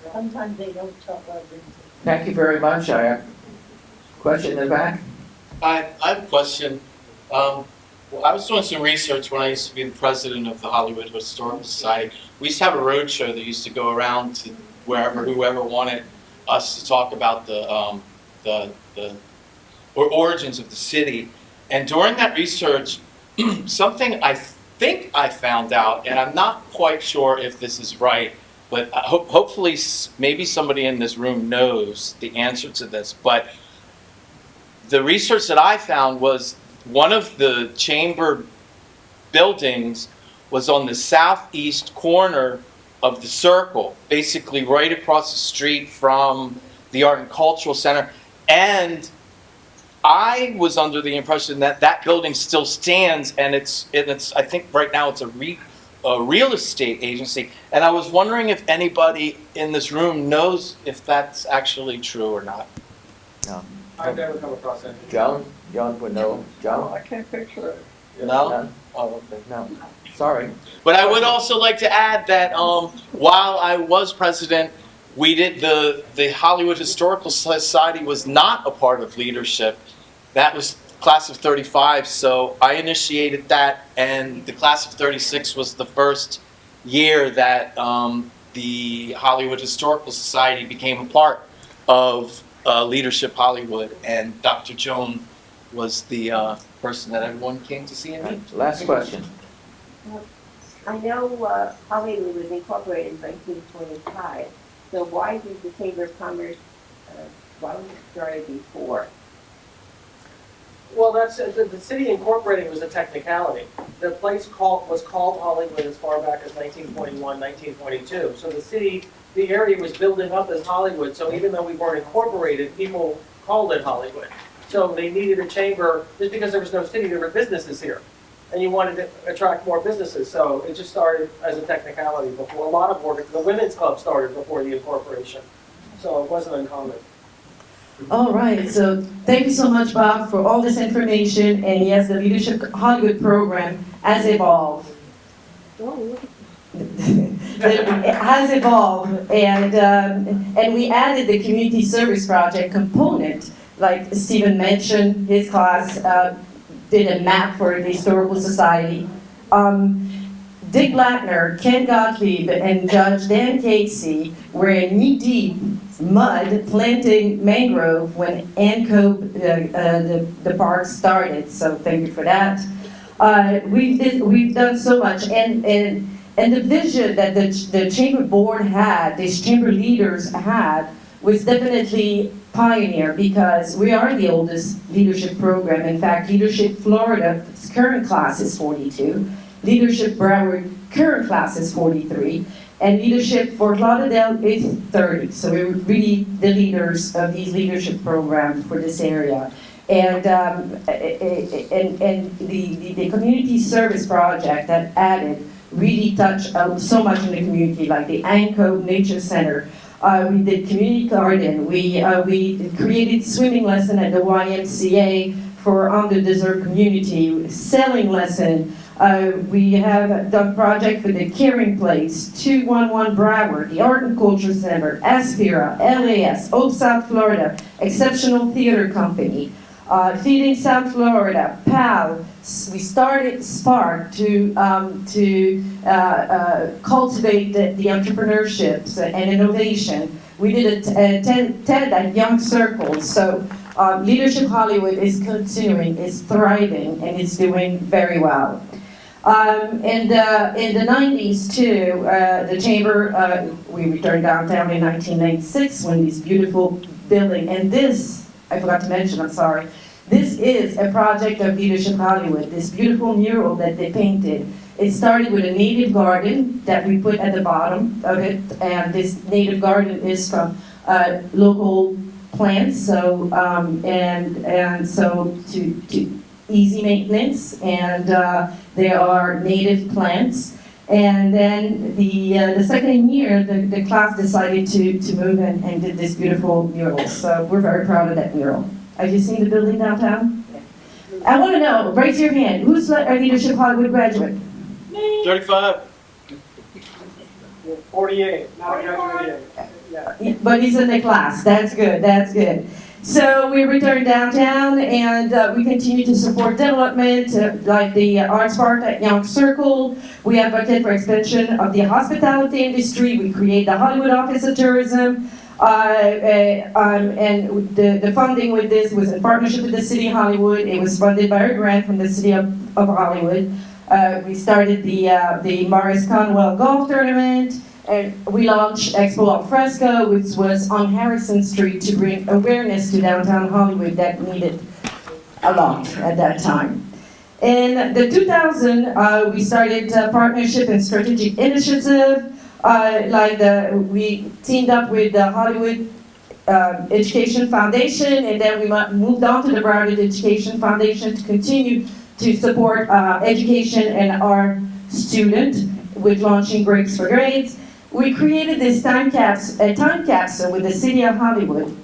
there. Sometimes they don't tell everything. Thank you very much. I have a question in the back. I have a question. Well, I was doing some research when I used to be the president of the Hollywood Historical Society. We used to have a road show that used to go around to whoever wanted us to talk about the origins of the city. And during that research, something I think I found out, and I'm not quite sure if this is right, but hopefully maybe somebody in this room knows the answer to this. But the research that I found was one of the chamber buildings was on the southeast corner of the circle, basically right across the street from the Art and Cultural Center. And I was under the impression that that building still stands, and it's I think right now it's a real estate agency. And I was wondering if anybody in this room knows if that's actually true or not. No. I've never come across any. Joan would know. Joan? I can't picture it. No? None? Oh, okay. No. Sorry. But I would also like to add that while I was president, we did the Hollywood Historical Society was not a part of leadership. That was class of 35, so I initiated that, and the class of 36 was the first year that the Hollywood Historical Society became a part of Leadership Hollywood, and Dr. Joan was the person that everyone came to see and meet. Last question. I know Hollywood was incorporated in 1925, so why did the Chamber of Commerce, why was it started before? Well, that's, the city incorporating was a technicality. The place was called Hollywood as far back as 1921, 1922. So the area was building up as Hollywood, so even though we weren't incorporated, people called it Hollywood. So they needed a chamber, just because there was no city, there were businesses here. And you wanted to attract more businesses, so it just started as a technicality before. A lot of work, the women's club started before the incorporation, so it wasn't uncommon. All right, so thank you so much, Bob, for all this information. And yes, the Leadership Hollywood program has evolved. It has evolved, and we added the community service project component, like Stephen mentioned. His class did a map for the Historical Society. Dick Blattner, Ken Gottlieb, and Judge Dan Casey were in knee-deep mud planting mangrove when ANCO, the park started, so thank you for that. We've done so much, and the vision that the chamber board had, these chamber leaders had, was definitely pioneer, because we are the oldest leadership program. In fact, Leadership Florida's current class is 42, Leadership Broward current class is 43, and Leadership Fort Lauderdale is 30. So we're really the leaders of these leadership programs for this area. And the community service project that added really touched so much in the community, like the ANCO Nature Center. We did community garden. We created swimming lesson at the YMCA for underdeserved community, sailing lesson. We have done project for the Caring Place, 211 Broward, the Art and Culture Center, Aspira, LAS, Hope South Florida, Exceptional Theater Company, Feeding South Florida, PAL. We started Spark to cultivate the entrepreneurships and innovation. We did a TED at Young Circles. So Leadership Hollywood is continuing, is thriving, and it's doing very well. In the 90s too, the chamber, we returned downtown in 1996 when these beautiful building. And this, I forgot to mention, I'm sorry, this is a project of Leadership Hollywood, this beautiful mural that they painted. It started with a native garden that we put at the bottom of it, and this native garden is from local plants, so and so to easy maintenance, and they are native plants. And then the second year, the class decided to move and did this beautiful mural. So we're very proud of that mural. Have you seen the building downtown? I want to know, raise your hand, who's a Leadership Hollywood graduate? 35. 48, now I graduated. Yeah. But he's in the class, that's good, that's good. So we returned downtown and we continue to support development like the Arts Park at Young Circle. We advocate for expansion of the hospitality industry. We create the Hollywood Office of Tourism. And the funding with this was in partnership with the City of Hollywood. It was funded by a grant from the City of Hollywood. We started the Morris Conwell Golf Tournament. And we launched Expo Al Fresco, which was on Harrison Street to bring awareness to downtown Hollywood that needed a lot at that time. In the 2000, we started a partnership and strategic initiative. We teamed up with the Hollywood Education Foundation, and then we moved on to the Broward Education Foundation to continue to support education and our student with launching Grapes for Grades. We created this time capsule with the City of Hollywood,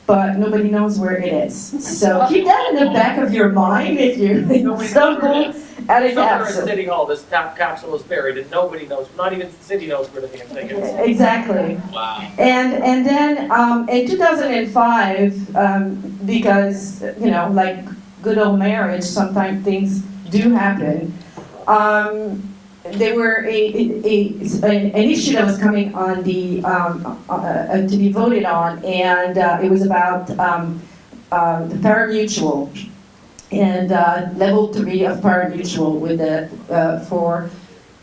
but nobody knows where it is. So keep that in the back of your mind if you stumble at a Somewhere at capsule. City Hall, this capsule is buried and nobody knows, not even the city knows where the damn thing is. Exactly. Wow. And then in 2005, because, like good old marriage, sometimes things do happen. There were an issue that was coming on to be voted on, and it was about the parimutuel and level 3 of parimutuel with for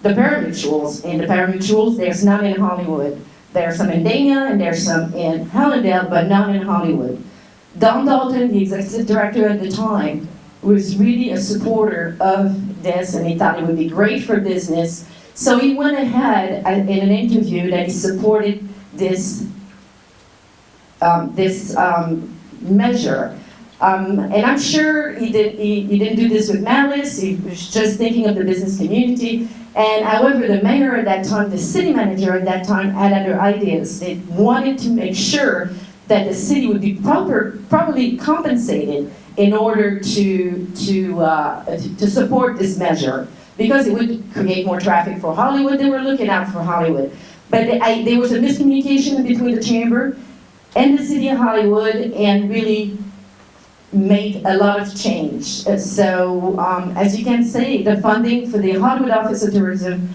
the parimutuels. And the parimutuels, there's none in Hollywood. There's some in Dania and there's some in Hallandale, but none in Hollywood. Don Dalton, the executive director at the time, was really a supporter of this, and he thought it would be great for business. So he went ahead in an interview that he supported this measure. And I'm sure he didn't do this with malice. He was just thinking of the business community. And however, the mayor at that time, the city manager at that time, had other ideas. They wanted to make sure that the city would be properly compensated in order to support this measure, because it would create more traffic for Hollywood. They were looking out for Hollywood. But there was a miscommunication between the chamber and the City of Hollywood, and really made a lot of change. So as you can see, the funding for the Hollywood Office of Tourism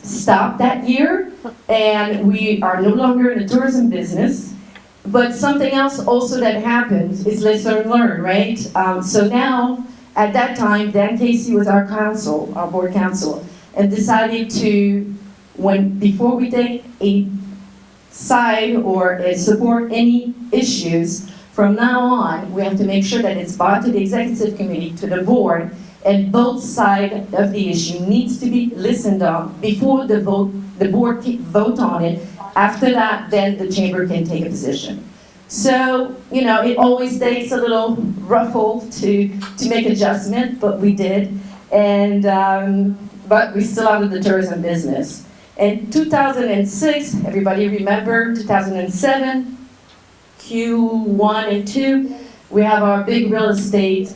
stopped that year, and we are no longer in the tourism business. But something else also that happened is lesson learned, right? So now, at that time, Dan Casey was our board counsel, and decided to, before we take a side or support any issues, from now on, we have to make sure that it's brought to the executive committee, to the board, and both sides of the issue needs to be listened on before the board vote on it. After that, then the chamber can take a position. So, it always takes a little ruffle to make adjustment, but we did. And, but we still out of the tourism business. In 2006, everybody remember, 2007, Q1 and 2, we have our big real estate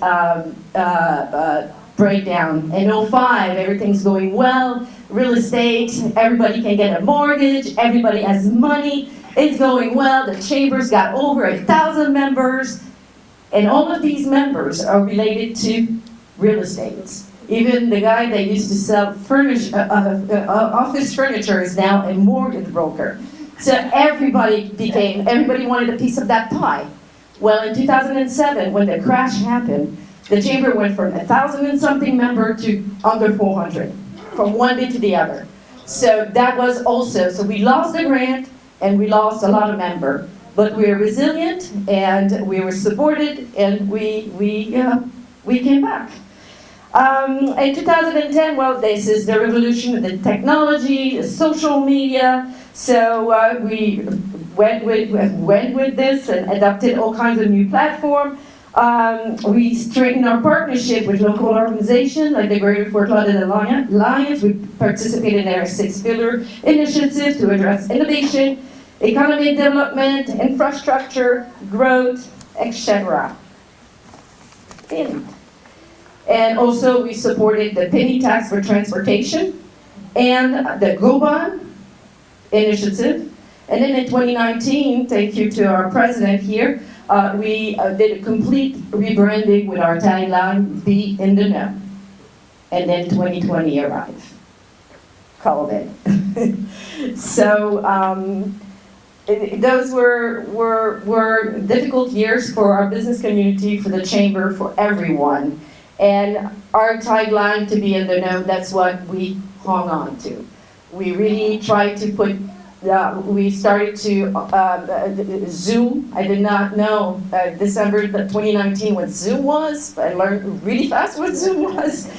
breakdown. In 05, everything's going well. Real estate, everybody can get a mortgage, everybody has money, it's going well. The chamber's got over 1,000 members, and all of these members are related to real estate. Even the guy that used to sell office furniture is now a mortgage broker. So everybody wanted a piece of that pie. Well, in 2007, when the crash happened, the chamber went from 1,000 and something member to under 400. From one day to the other. So that was also, so we lost the grant and we lost a lot of members. but we are resilient and we were supported and we came back. In 2010, well, this is the revolution of the technology, the social media. So we went with this and adopted all kinds of new platforms. We strengthened our partnership with local organizations like the Greater Fort Lauderdale Alliance. We participated in their 6-pillar initiative to address innovation, economic development, infrastructure, growth, etc. And also we supported the penny tax for transportation and the GoBon initiative. And then in 2019, thank you to our president here, we did a complete rebranding with our tagline, Be in the Know. And then 2020 arrived. COVID. So those were difficult years for our business community, for the chamber, for everyone. And our tagline, to be in the know, that's what we hung on to. We really tried to put, we started to Zoom. I did not know December 2019 what Zoom was. I learned really fast what Zoom was.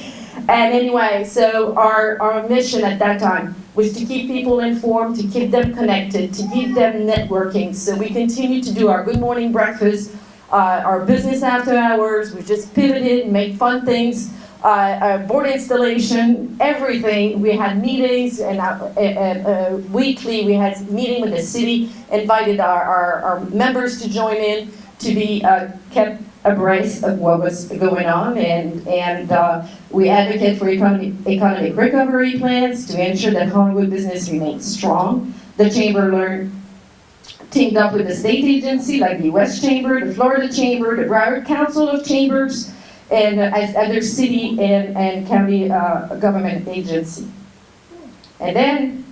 And anyway, so our mission at that time was to keep people informed, to keep them connected, to keep them networking. So we continue to do our good morning breakfast, our business after hours. We just pivoted, made fun things, board installation, everything. We had meetings, and weekly we had meeting with the city, invited our members to join in, to be kept abreast of what was going on, and we advocate for economic recovery plans to ensure that Hollywood business remains strong. The Chamber teamed up with the state agency like the U.S. Chamber, the Florida Chamber, the Broward Council of Chambers, and other city and county government agency. And then,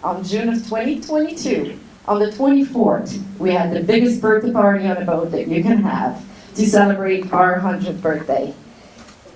on June of 2022, on the 24th, we had the biggest birthday party on a boat that you can have to celebrate our 100th birthday.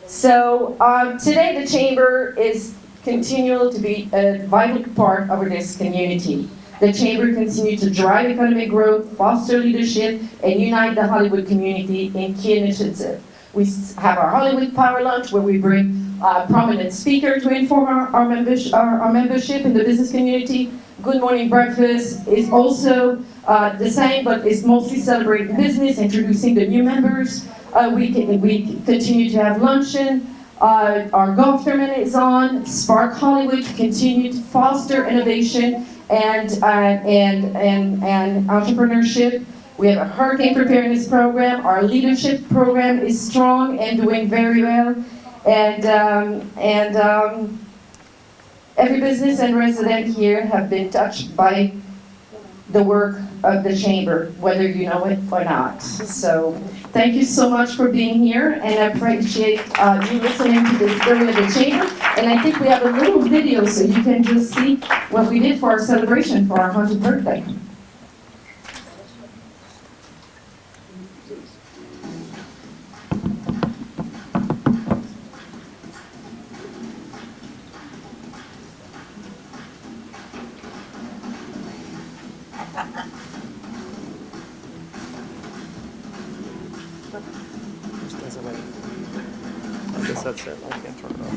So today the Chamber is continual to be a vital part of this community. The Chamber continues to drive economic growth, foster leadership, and unite the Hollywood community in key initiatives. We have our Hollywood Power Lunch, where we bring prominent speakers to inform our membership in the business community. Good Morning Breakfast is also the same, but it's mostly celebrating business, introducing the new members. We continue to have luncheon. Our golf tournament is on. Spark Hollywood to continue to foster innovation and entrepreneurship. We have a hurricane preparedness program. Our leadership program is strong and doing very well. And every business and resident here have been touched by the work of the Chamber, whether you know it or not. So thank you so much for being here, and I appreciate you listening to the story of the Chamber. And I think we have a little video so you can just see what we did for our celebration for our 100th birthday. I guess that's it. I can't turn it off.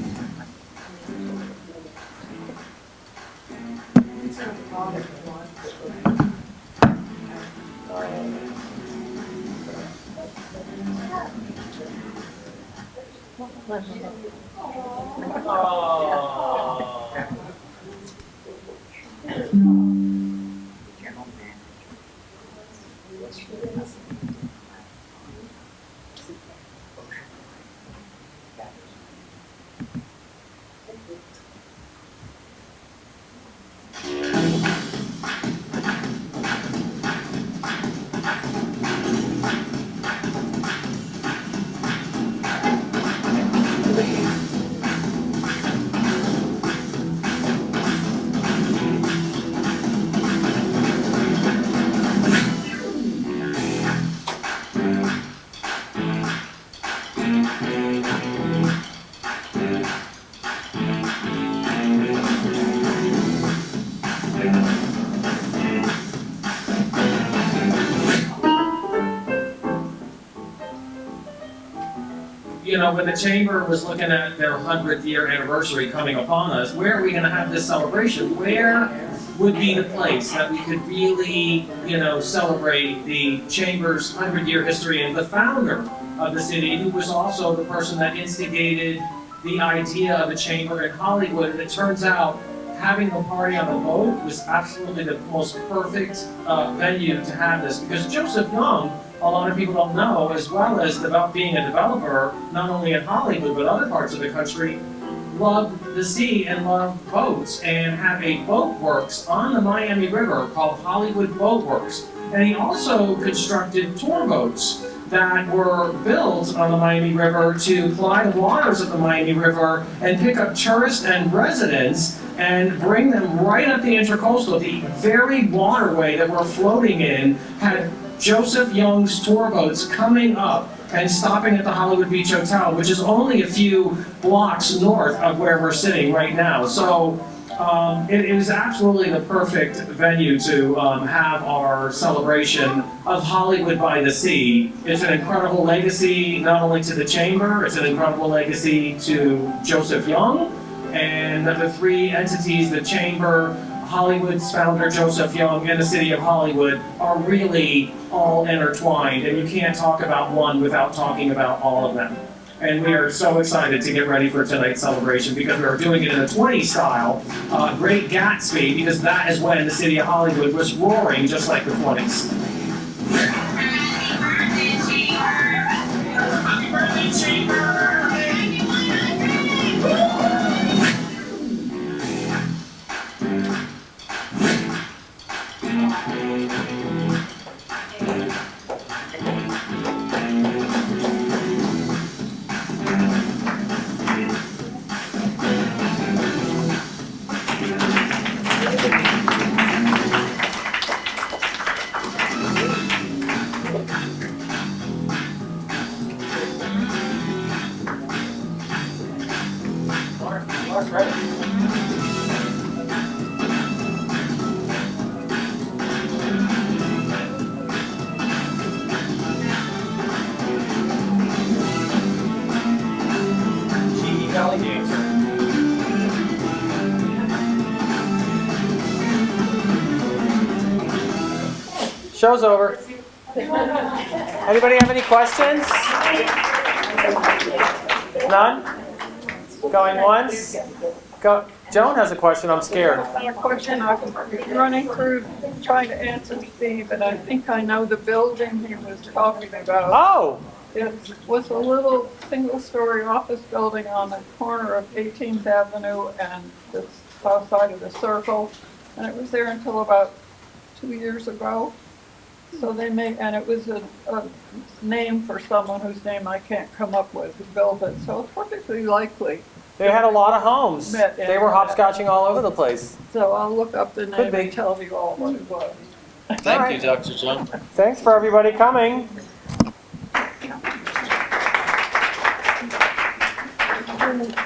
know, when the chamber was looking at their 100th year anniversary coming upon us, where are we going to have this celebration? Where would be the place that we could really, you know, celebrate the chamber's 100-year history and the founder of the city, who was also the person that instigated the idea of a chamber in Hollywood. And it turns out having a party on a boat was absolutely the most perfect venue to have this, because Joseph Young, a lot of people don't know, as well as about being a developer, not only in Hollywood but other parts of the country, loved the sea and loved boats, and had a boat works on the Miami River called Hollywood Boat Works. And he also constructed tour boats that were built on the Miami River to fly the waters of the Miami River and pick up tourists and residents and bring them right up the Intracoastal. The very waterway that we're floating in had Joseph Young's tour boats coming up and stopping at the Hollywood Beach Hotel, which is only a few blocks north of where we're sitting right now. So it is absolutely the perfect venue to have our celebration of Hollywood by the Sea. It's an incredible legacy, not only to the chamber, it's an incredible legacy to Joseph Young, and the three entities, the chamber, Hollywood's founder Joseph Young, and the city of Hollywood, are really all intertwined, and you can't talk about one without talking about all of them. And we are so excited to get ready for tonight's celebration, because we are doing it in a 20s style, Great Gatsby, because that is when the city of Hollywood was roaring just like the 20s. Happy birthday, Chamber! Show's over. Anybody have any questions? None? Going once? Joan has a question. I'm scared. A question I'm running through trying to answer Steve, and I think I know the building he was talking about. Oh! It was a little single-story office building on the corner of 18th Avenue and the south side of the Circle, and it was there until about 2 years ago. So they made, and it was a name for someone whose name I can't come up with, who built it. So it's perfectly likely. They had a lot of homes. They were hopscotching all over the place. So I'll look up the Could name be. and tell you all what it was. Thank you, Dr. John. Thanks for everybody coming. Thank you.